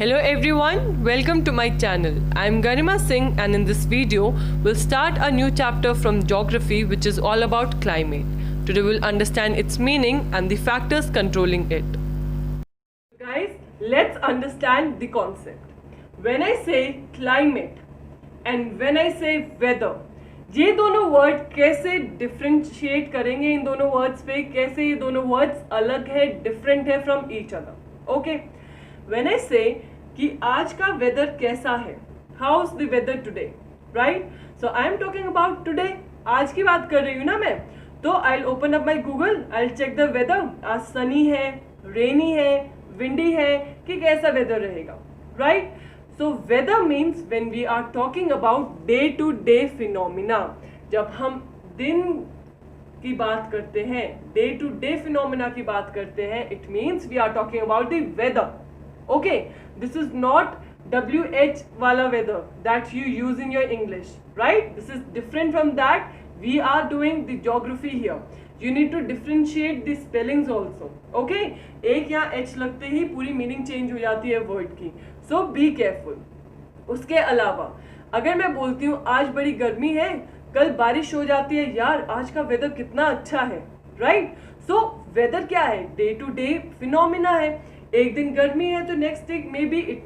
Hello everyone, welcome to my channel. I am Garima Singh and in this video we'll start a new chapter from geography which is all about climate. Today we'll understand its meaning and the factors controlling it. Guys, let's understand the concept. When I say climate and when I say weather, ये दोनों word कैसे differentiate करेंगे, इन दोनों words पे कैसे ये दोनों words अलग है, डिफरेंट है from each other. Okay, when I say कि आज का वेदर कैसा है, how is the weather today, right? So I am talking about today, आज की बात कर रही हूँ ना मैं. तो I will open up my Google, I will check the weather. आज सनी है, रेनी है, विंडी है, कि कैसा वेदर रहेगा, right? So weather means when we are talking about day to day phenomena. जब हम दिन की बात करते हैं, day to day phenomena की बात करते हैं, it means we are talking about the weather. Okay, this is not WH वाला weather that you use in your English, right? This is different from that. We are doing the geography here. You need to differentiate the spellings also. Okay, एक या H लगते ही पूरी meaning change हो जाती है word की. सो be careful. उसके अलावा अगर मैं बोलती हूँ आज बड़ी गर्मी है, कल बारिश हो जाती है, यार आज का वेदर कितना अच्छा है, राइट? सो वेदर क्या है? डे टू डे फिनोमिना है. एक दिन गर्मी है तो next day it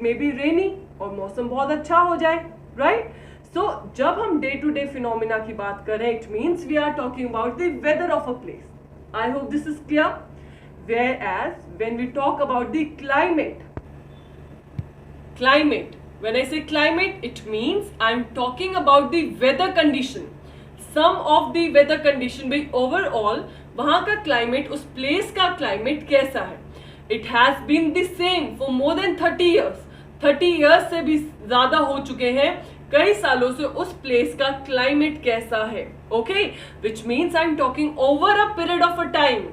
may be rainy और मौसम बहुत अच्छा हो जाए, राइट? सो जब हम डे टू डे फिनोमिना की बात करें, it means we are talking about the weather of a place. I hope this is clear. Whereas when we talk about the climate, when I say climate, it means I'm talking about the weather condition. Some of the weather condition by overall वहाँ का climate, उस place का climate कैसा है. It has been the same for more than 30 years. 30 years से भी ज़्यादा हो चुके हैं, कई सालों से उस place का climate कैसा है. Okay, which means I'm talking over a period of a time.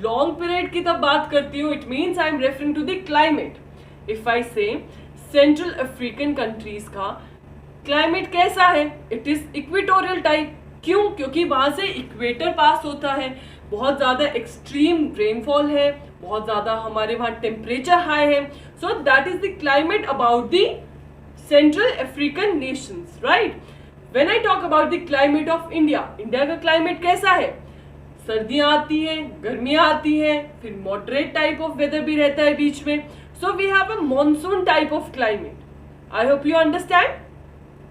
Long period की तब बात करती हूँ, it means I am referring to the climate. If I say central African countries का क्लाइमेट कैसा है, इट इज इक्वेटोरियल टाइप. क्यों? क्योंकि वहां से इक्वेटर पास होता है, बहुत ज्यादा एक्सट्रीम रेनफॉल है, बहुत ज्यादा हमारे वहां टेम्परेचर हाई है. So that is the climate about the central African Nations, right? When I talk about the climate of India, India का क्लाइमेट कैसा है? सर्दियां आती हैं, गर्मियां आती हैं, फिर मॉडरेट टाइप ऑफ वेदर भी रहता है बीच में. So we have a monsoon type of climate. I hope you understand.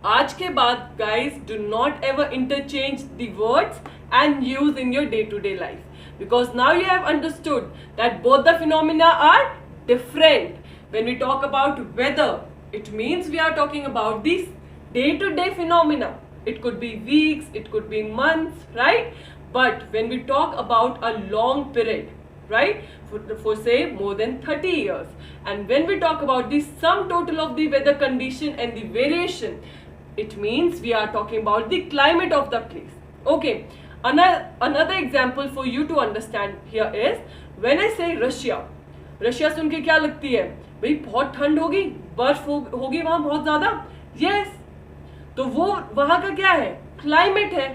आज के बाद guys do not ever interchange the words and use in your day to day life, because now you have understood that both the phenomena are different. When we talk about weather, it means we are talking about this day to day phenomena. It could be weeks, it could be months, right? But when we talk about a long period, right, for say more than 30 years, and when we talk about the sum total of the weather condition and the variation, it means we are talking about the climate of the place. Okay, another example for you to understand here is when I say Russia. Russia सुन के क्या लगती है? भाई बहुत ठंड होगी, बर्फ होगी वहां बहुत ज्यादा. Yes, तो वो वहां का क्या है? क्लाइमेट है,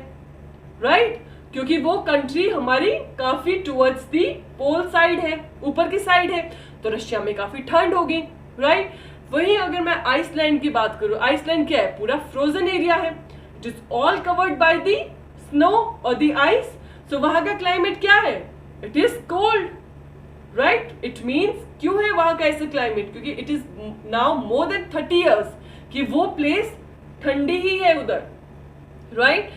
राइट? क्योंकि वो कंट्री हमारी काफी टुवर्ड्स दी पोल साइड है, ऊपर की साइड है, तो रशिया में काफी ठंड होगी, राइट? वहीं अगर मैं आइसलैंड की बात करूं, आइसलैंड क्या है? पूरा फ्रोजन एरिया है, it is all covered by the snow और द आइस. सो वहां का क्लाइमेट क्या है? It is cold, right? It means क्यों है वहां का ऐसा क्लाइमेट? क्योंकि it is now more than 30 years कि वो प्लेस ठंडी ही है उधर, right?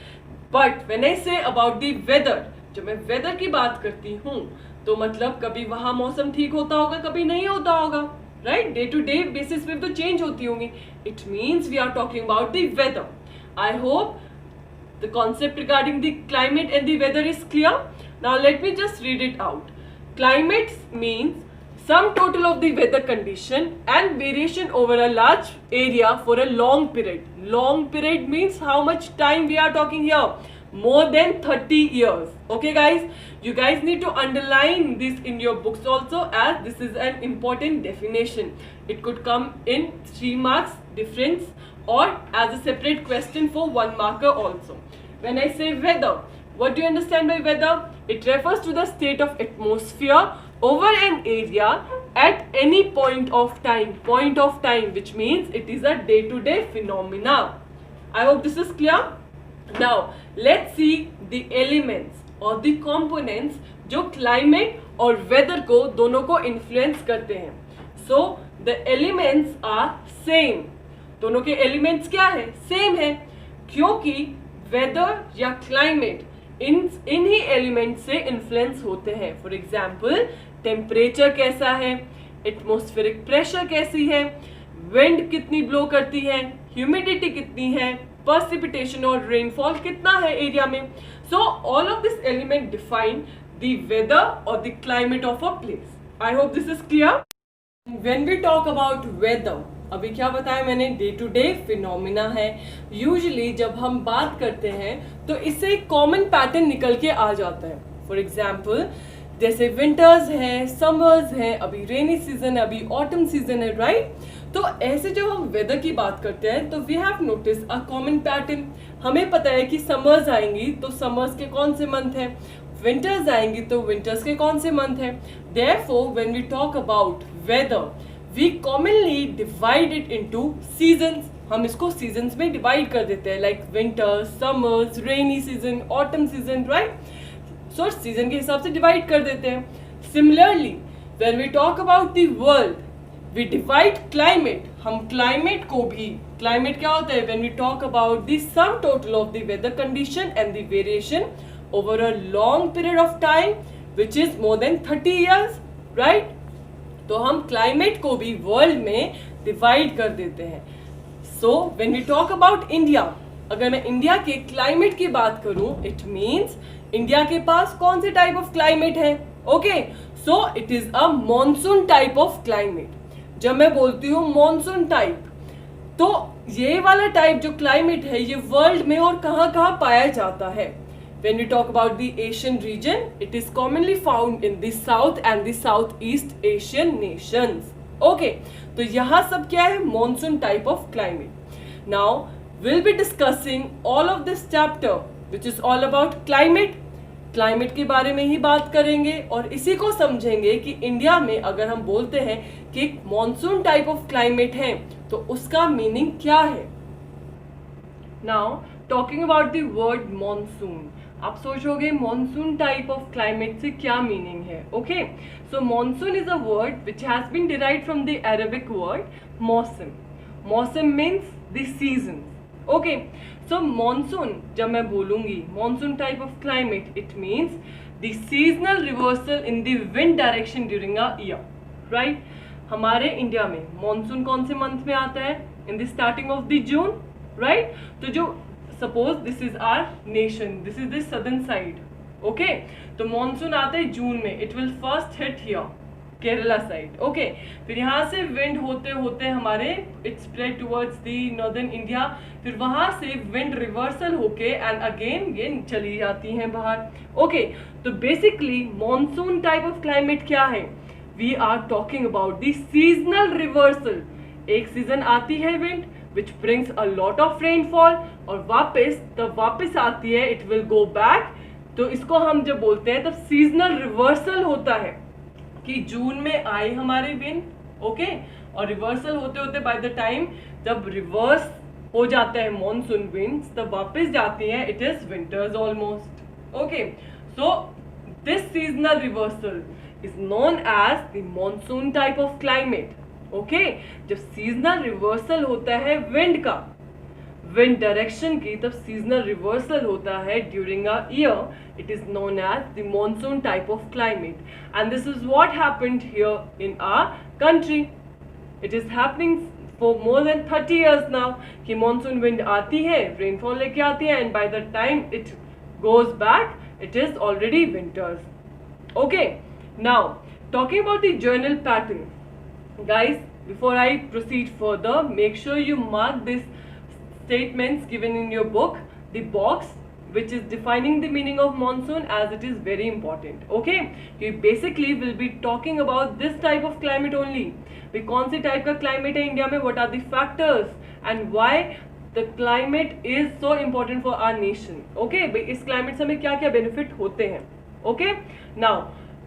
But when I say about the weather, जब मैं वेदर की बात करती हूँ तो मतलब कभी वहां मौसम ठीक होता होगा, कभी नहीं होता होगा, right? Day to day basis पे तो चेंज होती होंगी. It means we are talking about the weather. I hope the concept regarding the climate and the weather is clear. Now let me just read it out. Climate means sum total of the weather condition and variation over a large area for a long period. Long period means how much time we are talking here? More than 30 years. Okay guys, you guys need to underline this in your books also, as this is an important definition. It could come in 3 marks difference or as a separate question for 1 marker also. When I say weather, what do you understand by weather? It refers to the state of atmosphere over an area at any point of time, which means it is a day-to-day phenomena. I hope this is clear. Now let's see the elements और the components जो climate और weather को दोनों को influence करते हैं. So the elements are same. दोनों के elements क्या है? Same है, क्योंकि weather या climate इन ही एलिमेंट से इन्फ्लुएंस होते हैं. फॉर एग्जाम्पल टेम्परेचर कैसा है, एटमॉस्फेरिक प्रेशर कैसी है, विंड कितनी ब्लो करती है, ह्यूमिडिटी कितनी है, precipitation और रेनफॉल कितना है एरिया में. So all of this element define the weather और the climate of a place. I hope this is clear. When we talk about weather, अभी क्या बताया मैंने, डे टू डे फिनोमिना है. यूजुअली जब हम बात करते हैं तो इससे एक कॉमन पैटर्न निकल के आ जाता है. फॉर एग्जाम्पल जैसे विंटर्स हैं, समर्स हैं, अभी रेनी सीजन है, अभी ऑटम सीजन है, राइट. तो ऐसे जब हम वेदर की बात करते हैं तो we have notice a common pattern. हमें पता है कि समर्स आएंगी तो समर्स के कौन से मंथ है, विंटर्स आएंगी तो विंटर्स के कौन से मंथ है. Therefore when we talk about weather we commonly divide it into seasons. हम इसको seasons में divide कर देते हैं, like winter, summers, rainy season, autumn season, right? So season के हिसाब से divide कर देते हैं. Similarly, when we talk about the world, we divide climate. हम climate को भी, climate क्या होता है? When we talk about the sum total of the weather condition and the variation over a long period of time, which is more than 30 years, right? तो हम climate को भी वर्ल्ड में डिवाइड कर देते हैं. So when we talk about India, अगर मैं इंडिया के क्लाइमेट की बात करूं, इट मींस इंडिया के पास कौन से टाइप ऑफ क्लाइमेट है. Okay, so it is a monsoon type of climate. जब मैं बोलती हूँ मॉनसून टाइप, तो ये वाला टाइप जो क्लाइमेट है ये वर्ल्ड में और कहाँ कहाँ पाया जाता है. When we talk about the Asian region, it is commonly found in the South and the Southeast Asian nations. Okay, तो यहाँ सब क्या है? Monsoon type of climate. Now, we'll be discussing all of this chapter, which is all about climate. Climate के बारे में ही बात करेंगे और इसी को समझेंगे कि इंडिया में अगर हम बोलते हैं कि एक monsoon type of climate है, तो उसका meaning क्या है? Now, talking about the word monsoon. आप सोचोगे मॉनसून टाइप ऑफ क्लाइमेट से क्या मीनिंग है. Okay, so monsoon is a word which has been derived from the Arabic word मौसम. मौसम means the season. Okay, so monsoon जब मैं बोलूंगी monsoon type of climate, it means the seasonal reversal in the wind direction during a year, right. हमारे India में monsoon कौन से month में आता है? In the starting of the June, right. तो जो suppose this is our nation, this is the southern side. Okay, तो मॉनसून आता है जून में. It will first hit here Kerala side. Okay, फिर यहाँ से विंड होते होते हमारे it spread towards the northern India. फिर वहां से विंड रिवर्सल होके एंड अगेन ये चली जाती हैं बाहर. ओके, तो basically monsoon type of climate क्या है? We are talking about the seasonal reversal. एक सीजन आती है wind which brings a lot of rainfall और वापस आती है, it will go back. तो इसको हम जब बोलते हैं तब सीजनल रिवर्सल होता है कि जून में आए हमारे विंड, ओके, और रिवर्सल होते होते बाय द टाइम जब रिवर्स हो जाता है मॉनसून विंड्स तब वापस जाती हैं, it is winters almost. Okay, so this seasonal reversal is known as the monsoon type of climate. Okay, जब सीजनल रिवर्सल होता है विंड का, विंड डायरेक्शन की, तब सीजनल रिवर्सल होता है during a year. It is known as the monsoon type of climate and this is what happened here in our country. It is happening for more than 30 years now कि monsoon wind आती है, rainfall लेके आती है and by the time it goes back it is already winters. Okay, now talking about the journal pattern. Guys, before I proceed further, make sure you mark these statements given in your book, the box which is defining the meaning of monsoon, as it is very important. Okay, we basically will be talking about this type of climate only. We कौन सी type का climate है India में, what are the factors and why the climate is so important for our nation. Okay, भाई इस climate से हमें क्या क्या benefit होते हैं. Okay, now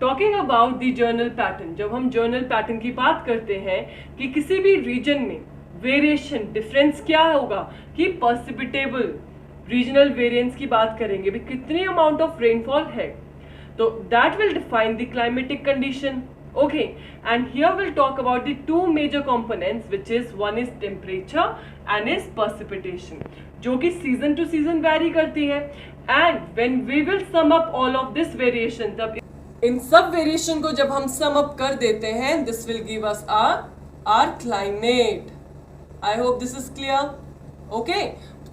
talking about the journal pattern, जब हम जर्नल पैटर्न की बात करते हैं कि किसी भी रीजन में वेरिएशन डिफरेंस क्या होगा, कि पर्सिपिटेबल रीजनल वेरिएंस की बात करेंगे भी कितनी अमाउंट ऑफ रेनफॉल है, तो that will define the climatic condition. Okay, and here we'll talk about the two major components, which is one is temperature and is precipitation, जो कि season to season vary करती है. And when we will sum up all of this variation, तब इन सब variation को जब हम sum up कर देते हैं, this will give us our climate. I hope this is clear. Okay,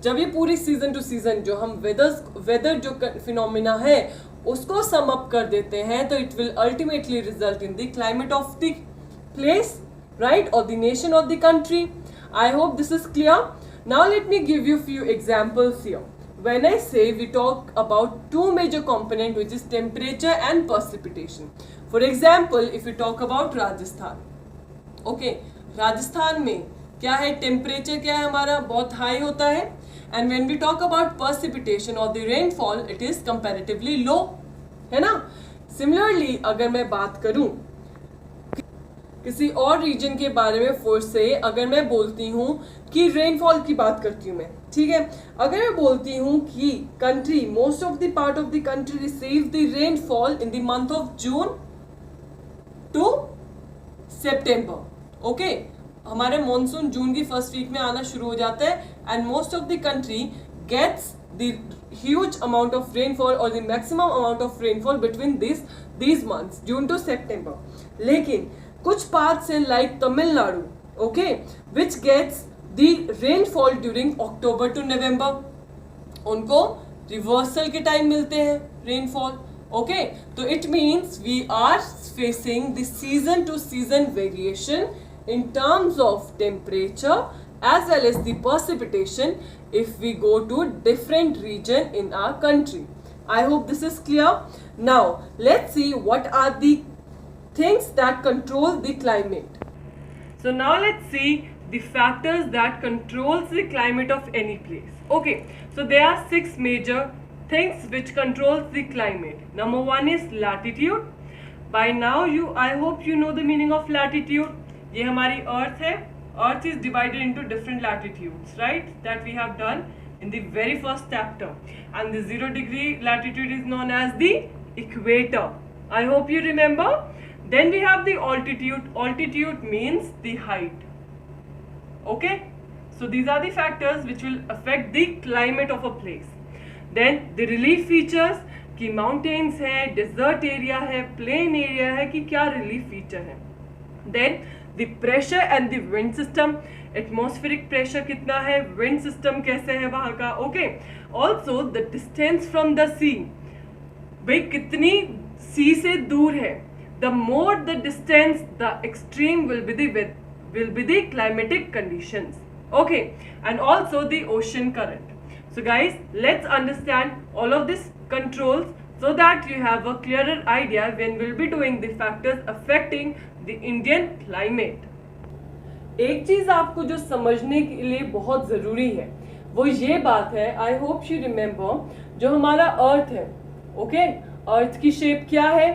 जब ये पूरी सीजन टू सीजन जो हम वेदर जो फिनोमिना है उसको सम अप कर देते हैं, तो it will ultimately result in the climate of the place, right, और the nation of the country. I hope this is clear. Now let me give you few examples here. When I say, we talk about two major components, which is temperature and precipitation. For example, if we talk about Rajasthan, okay, Rajasthan में क्या है, temperature क्या है हमारा, बहुत high होता है. And when we talk about precipitation और the rainfall, it is comparatively low, है ना. सिमिलरली अगर मैं बात करूं किसी और रीजन के बारे में, फोर्स से अगर मैं बोलती हूँ कि रेनफॉल की बात करती हूँ मैं, ठीक है, अगर मैं बोलती हूँ कि country, most of the part of the country receive the rainfall in the month of June to September. Okay, हमारे मॉनसून जून की फर्स्ट वीक में आना शुरू हो जाता है, and most of the country gets the huge amount of rainfall और the maximum amount of rainfall between these months, June to September. लेकिन कुछ पार्ट्स हैं like Tamil Nadu, okay, which gets the rainfall during October to November, उनको reversal के time मिलते हैं rainfall. Okay, तो it means we are facing the season to season variation in terms of temperature as well as the precipitation if we go to different region in our country. I hope this is clear. Now let's see what are the things that control the climate. So now let's see the factors that controls the climate of any place. Okay, so there are 6 major things which controls the climate. Number 1 is latitude. By now I hope you know the meaning of latitude. ये हमारी earth है. Earth is divided into different latitudes, right, that we have done in the very first chapter. And the 0 degree latitude is known as the equator. I hope you remember. Then we have the altitude. Altitude means the height. Okay, so these are the factors which will affect the climate of a place. Then the relief features, कि mountains है, desert area है, plain area है, कि क्या relief feature है. Then the pressure and the wind system, atmospheric pressure कितना है, wind system कैसे है वहाँ का. Okay, also the distance from the sea, भाई कितनी sea से दूर है. The more the distance, the extreme will be the climatic conditions. Okay, and also the ocean current. So guys, let's understand all of these controls so that you have a clearer idea when we'll be doing the factors affecting the Indian climate. एक चीज आपको जो समझने के लिए बहुत जरूरी है वो ये बात है, आई होप यू रिमेम्बर, जो हमारा अर्थ है, ओके, अर्थ की शेप क्या है.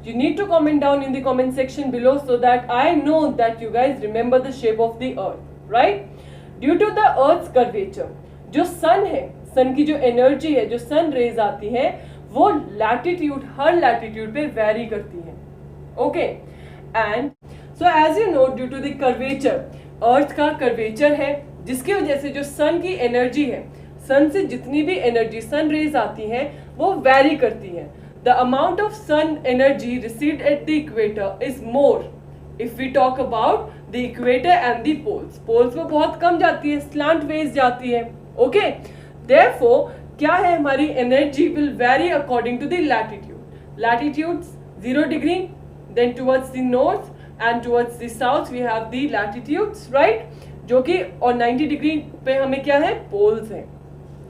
You need to comment down in the comment section below so that I know that you guys remember the shape of the earth, right? Due to the earth's curvature, जो सन है, सन की जो energy है, जो sun rays आती है, वो latitude, हर लैटिट्यूड पे वेरी करती है. Okay, and so as you know, due to the curvature, earth का कर्वेचर है, जिसकी वजह से जो सन की एनर्जी है, सन से जितनी भी एनर्जी, सन रेज आती है, वो वेरी करती है. The amount of sun energy received at the equator is more if we talk about the equator and the poles. Poles में बहुत कम जाती है, स्लांट वेज जाती है. ओके, देयरफॉर क्या है, हमारी energy will vary according to the latitude. Latitudes 0 degree, then towards the north and towards the south we have the latitudes, right, जो कि और 90 degree पे हमें क्या है, पोल्स हैं.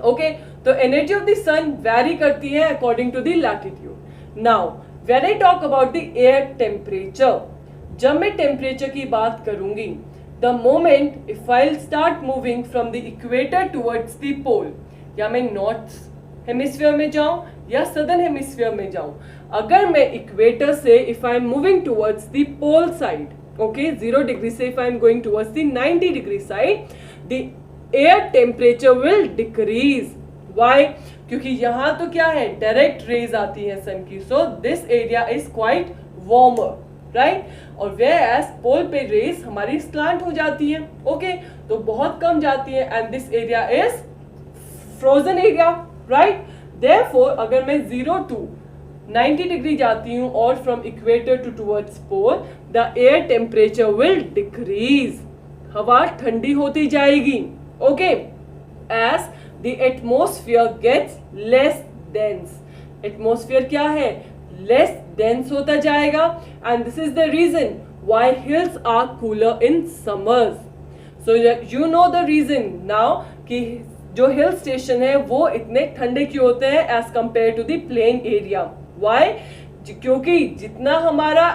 ओके, तो energy of the sun vary करती है according to the latitude. Now when I talk about the air temperature, जब मैं टेम्परेचर की बात करूंगी, the moment if I start moving from the equator towards the pole, या मैं नॉर्थ हेमिस्फीयर में जाऊं या सदर्न हेमिस्फीयर में जाऊं, अगर मैं इक्वेटर से if I am moving towards the pole side, okay 0 degree से if I am going towards the 90 degree side, the air temperature will decrease. Why? क्योंकि यहां तो क्या है, डायरेक्ट रेज आती है सन की, so this area is quite warmer, right. और वेयरएज पोल पे रेज हमारी स्लांट हो जाती है, ओके तो बहुत कम जाती है, and this area is frozen area, right. Therefore अगर मैं 0 to 90 डिग्री जाती हूं और from equator to towards pole, the air temperature will decrease, हवा ठंडी होती जाएगी, okay, as the atmosphere gets less dense. Atmosphere क्या है, लेस डेंस होता जाएगा, and this is the reason why hills are cooler in summers. So you know the reason now कि जो हिल स्टेशन है वो इतने ठंडे क्यों होते हैं as compare to the plain area. Why? क्योंकि जितना हमारा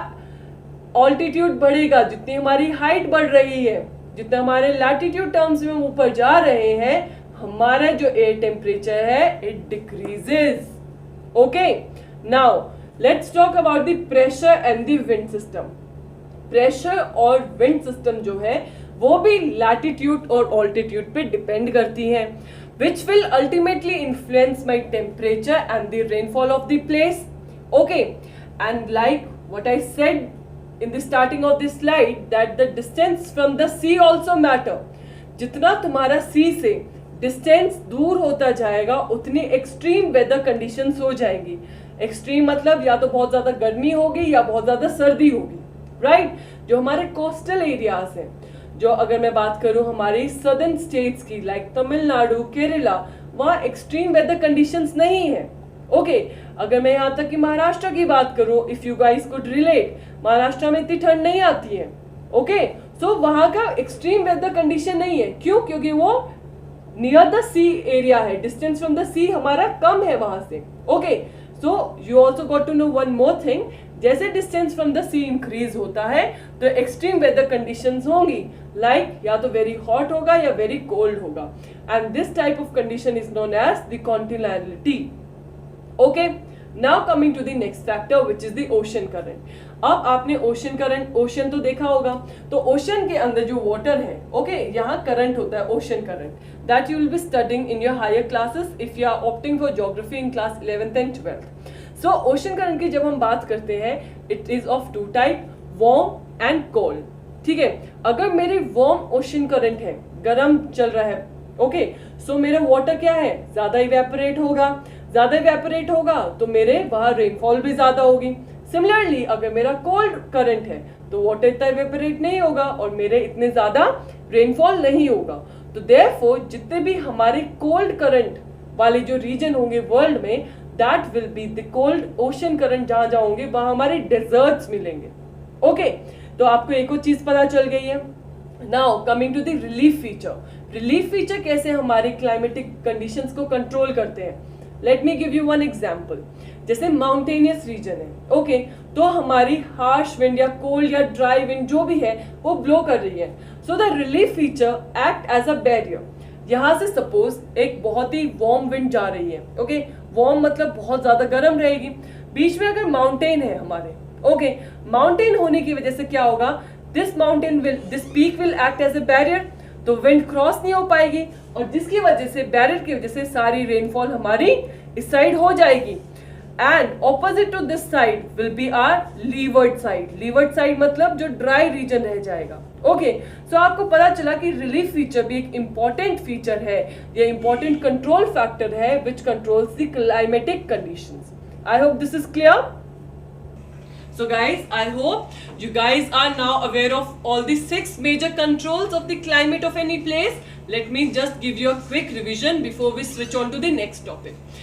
ऑल्टीट्यूड बढ़ेगा, जितनी हमारी हाइट बढ़ रही है, जितना हमारे लैटिट्यूड टर्म्स में ऊपर जा रहे हैं, हमारा जो एयर टेम्परेचर है it decreases, okay. Now let's talk about the pressure and the wind system. Pressure और विंड सिस्टम जो है वो भी लैटिट्यूड और ऑल्टीट्यूड पे डिपेंड करती है, which will ultimately influence my temperature and the rainfall of the place, okay। And like what I said in the starting of this slide that the distance from the sea also matter। जितना तुम्हारा sea से distance दूर होता जाएगा उतनी extreme weather conditions हो जाएंगी। Extreme मतलब या तो बहुत ज्यादा गर्मी होगी या बहुत ज्यादा सर्दी होगी, राइट। जो हमारे कोस्टल एरियाज हैं, जो अगर मैं बात करूं हमारी सदर्न स्टेट्स की लाइक तमिलनाडु, केरला, वहाँ एक्सट्रीम वेदर कंडीशंस नहीं है, ओके। अगर मैं यहाँ तक कि महाराष्ट्र की बात करूं, if you guys could relate, Maharashtra में इतनी ठंड नहीं आती है, ओके। सो वहाँ का एक्सट्रीम वेदर कंडीशन नहीं है, क्यों? क्योंकि वो नियर द सी एरिया है, डिस्टेंस फ्रॉम द सी हमारा कम है वहां से, okay. So you also got to know one more thing, जैसे distance from the sea increase होता है तो एक्सट्रीम वेदर कंडीशंस होंगी, लाइक या तो वेरी हॉट होगा या वेरी कोल्ड होगा, and this type of condition is known as the continentality, okay. Now coming to the next factor which is the ocean current. अब आपने ओशन करंट, ओशन तो देखा होगा, तो ओशन के अंदर जो वाटर है, ओके, यहाँ करंट होता है, ocean current, that you will be studying in your higher classes if you are opting for geography in class 11th and 12th। So ocean current की जब हम बात करते हैं, it is of two type, warm and cold, ठीक है। अगर मेरी वार्म ओशन करंट है, गर्म चल रहा है, ओके, सो मेरा वाटर क्या है, ज्यादा इवेपोरेट होगा, ज्यादा इवेपोरेट होगा तो मेरे वहां रेनफॉल भी ज्यादा होगी। सिमिलरली अगर मेरा कोल्ड करंट है तो वाटर इतना इवेपोरेट नहीं होगा और मेरे इतने ज्यादा रेनफॉल नहीं होगा। तो देयरफॉर जितने भी हमारे कोल्ड करंट वाले जो रीजन होंगे वर्ल्ड में, that will be the cold ocean current. जहां जहां होंगे वहां हमारे डेजर्ट्स मिलेंगे, ओके। तो आपको एक और चीज पता चल गई है। Now coming to the relief feature. Relief feature कैसे हमारे क्लाइमेटिक कंडीशंस को कंट्रोल करते हैं। Let me give you one example. जैसे माउंटेनियस रीजन है, ओके, तो हमारी हार्श विंड या कोल्ड या ड्राई विंड जो भी है वो ब्लो कर रही है, so the relief feature act as a barrier. यहाँ से सपोज एक बहुत ही वार्म विंड जा रही है, ओके, वार्म मतलब बहुत ज्यादा गर्म रहेगी, बीच में अगर माउंटेन है हमारे, ओके, माउंटेन होने की वजह से क्या होगा, this peak will act as a barrier, तो विंड क्रॉस नहीं हो पाएगी और जिसकी वजह से, बैरियर की वजह से सारी रेनफॉल हमारी इस साइड हो जाएगी। And opposite to this side will be our leeward side. Leeward side मतलब जो ड्राई रीजन रह जाएगा, ओके। सो आपको पता चला कि रिलीफ फीचर भी एक इंपॉर्टेंट फीचर है, ये इंपॉर्टेंट कंट्रोल फैक्टर है विच controls the climatic conditions. I hope this is clear. So guys, I hope you guys are now aware of all the 6 major controls of the climate of any place. Let me just give you a quick revision before we switch on to the next topic.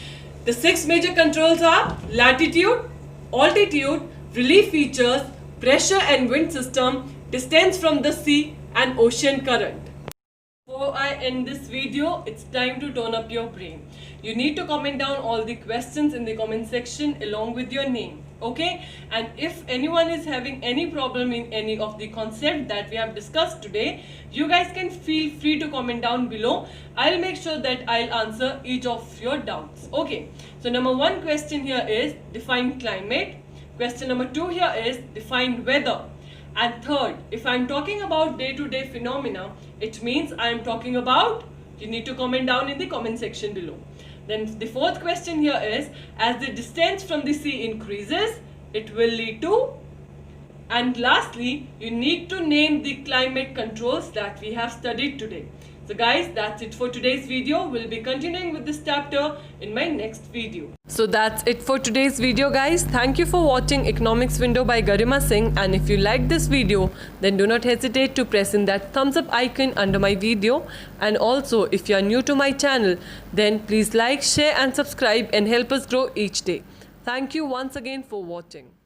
The 6 major controls are latitude, altitude, relief features, pressure and wind system, distance from the sea and ocean current. Before I end this video, it's time to turn up your brain. You need to comment down all the questions in the comment section along with your name. Okay, and if anyone is having any problem in any of the concept that we have discussed today, you guys can feel free to comment down below. I'll make sure that I'll answer each of your doubts. Okay, so number 1 question here is define climate. Question number 2 here is define weather. And third, if I'm talking about day-to-day phenomena, it means I'm talking about, you need to comment down in the comment section below. Then the 4th question here is, as the distance from the sea increases, it will lead to. And lastly, you need to name the climate controls that we have studied today. So guys, that's it for today's video. We'll be continuing with this chapter in my next video. So that's it for today's video, guys. Thank you for watching Economics Window by Garima Singh. And if you like this video, then do not hesitate to press in that thumbs up icon under my video. And also, if you are new to my channel, then please like, share and subscribe and help us grow each day. Thank you once again for watching.